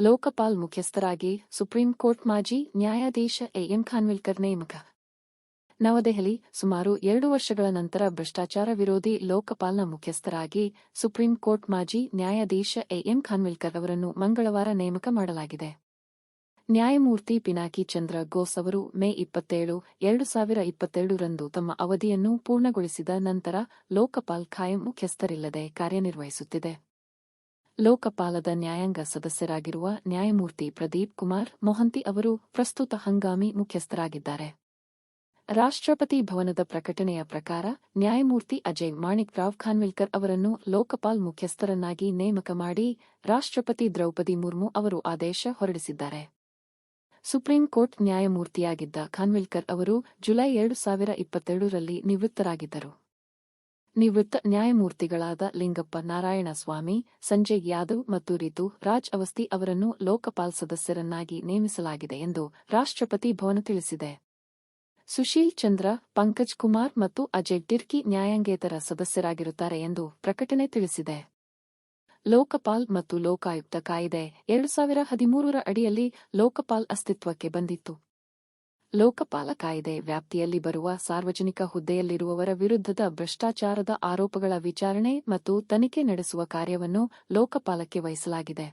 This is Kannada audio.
ಲೋಕಪಾಲ್ ಮುಖ್ಯಸ್ಥರಾಗಿ ಸುಪ್ರೀಂ ಕೋರ್ಟ್ ಮಾಜಿ ನ್ಯಾಯಾಧೀಶ ಎಎಂ ಖಾನ್ವಿಲ್ಕರ್ ನೇಮಕ. ನವದೆಹಲಿ. ಸುಮಾರು 2 ವರ್ಷಗಳ ನಂತರ ಭ್ರಷ್ಟಾಚಾರ ವಿರೋಧಿ ಲೋಕಪಾಲ್ನ ಮುಖ್ಯಸ್ಥರಾಗಿ ಸುಪ್ರೀಂ ಕೋರ್ಟ್ ಮಾಜಿ ನ್ಯಾಯಾಧೀಶ ಎಎಂ ಖಾನ್ವಿಲ್ಕರ್ ಅವರನ್ನು ಮಂಗಳವಾರ ನೇಮಕ ಮಾಡಲಾಗಿದೆ. ನ್ಯಾಯಮೂರ್ತಿ ಪಿನಾಕಿ ಚಂದ್ರ ಘೋಸ್ ಅವರು ಮೇ 27, 2022 ರಂದು ತಮ್ಮ ಅವಧಿಯನ್ನು ಪೂರ್ಣಗೊಳಿಸಿದ ನಂತರ ಲೋಕಪಾಲ್ ಖಾಯಂ ಮುಖ್ಯಸ್ಥರಿಲ್ಲದೆ ಕಾರ್ಯನಿರ್ವಹಿಸುತ್ತಿದೆ. ಲೋಕಪಾಲದ ನ್ಯಾಯಾಂಗ ಸದಸ್ಯರಾಗಿರುವ ನ್ಯಾಯಮೂರ್ತಿ ಪ್ರದೀಪ್ ಕುಮಾರ್ ಮೊಹಂತಿ ಅವರು ಪ್ರಸ್ತುತ ಹಂಗಾಮಿ ಮುಖ್ಯಸ್ಥರಾಗಿದ್ದಾರೆ. ರಾಷ್ಟ್ರಪತಿ ಭವನದ ಪ್ರಕಟಣೆಯ ಪ್ರಕಾರ ನ್ಯಾಯಮೂರ್ತಿ ಅಜಯ್ ಮಾಣಿಕ್ ರಾವ್ ಖಾನ್ವಿಲ್ಕರ್ ಅವರನ್ನು ಲೋಕಪಾಲ್ ಮುಖ್ಯಸ್ಥರನ್ನಾಗಿ ನೇಮಕ ಮಾಡಿ ರಾಷ್ಟ್ರಪತಿ ದ್ರೌಪದಿ ಮುರ್ಮು ಅವರು ಆದೇಶ ಹೊರಡಿಸಿದ್ದಾರೆ. ಸುಪ್ರೀಂ ಕೋರ್ಟ್ ನ್ಯಾಯಮೂರ್ತಿಯಾಗಿದ್ದ ಖಾನ್ವಿಲ್ಕರ್ ಅವರು ಜುಲೈ 2022 ರಲ್ಲಿ ನಿವೃತ್ತರಾಗಿದ್ದರು. ನಿವೃತ್ತ ನ್ಯಾಯಮೂರ್ತಿಗಳಾದ ಲಿಂಗಪ್ಪ ನಾರಾಯಣ ಸ್ವಾಮಿ, ಸಂಜಯ್ ಯಾದವ್ ಮತ್ತು ರಿತು ರಾಜ್ ಅವಸ್ತಿ ಅವರನ್ನು ಲೋಕಪಾಲ್ ಸದಸ್ಯರನ್ನಾಗಿ ನೇಮಿಸಲಾಗಿದೆ ಎಂದು ರಾಷ್ಟ್ರಪತಿ ಭವನ ತಿಳಿಸಿದೆ. ಸುಶೀಲ್ ಚಂದ್ರ, ಪಂಕಜ್ ಕುಮಾರ್ ಮತ್ತು ಅಜಯ್ ಟಿರ್ಕಿ ನ್ಯಾಯಾಂಗೇತರ ಸದಸ್ಯರಾಗಿರುತ್ತಾರೆ ಎಂದು ಪ್ರಕಟಣೆ ತಿಳಿಸಿದೆ. ಲೋಕಪಾಲ್ ಮತ್ತು ಲೋಕಾಯುಕ್ತ ಕಾಯಿದೆ 2013 ರ ಅಡಿಯಲ್ಲಿ ಲೋಕಪಾಲ್ ಅಸ್ತಿತ್ವಕ್ಕೆ ಬಂದಿತ್ತು. ಲೋಕಪಾಲ ಕಾಯ್ದೆ ವ್ಯಾಪ್ತಿಯಲ್ಲಿ ಬರುವ ಸಾರ್ವಜನಿಕ ಹುದ್ದೆಯಲ್ಲಿರುವವರ ವಿರುದ್ಧದ ಭ್ರಷ್ಟಾಚಾರದ ಆರೋಪಗಳ ವಿಚಾರಣೆ ಮತ್ತು ತನಿಖೆ ನಡೆಸುವ ಕಾರ್ಯವನ್ನು ಲೋಕಪಾಲಕ್ಕೆ ವಹಿಸಲಾಗಿದೆ.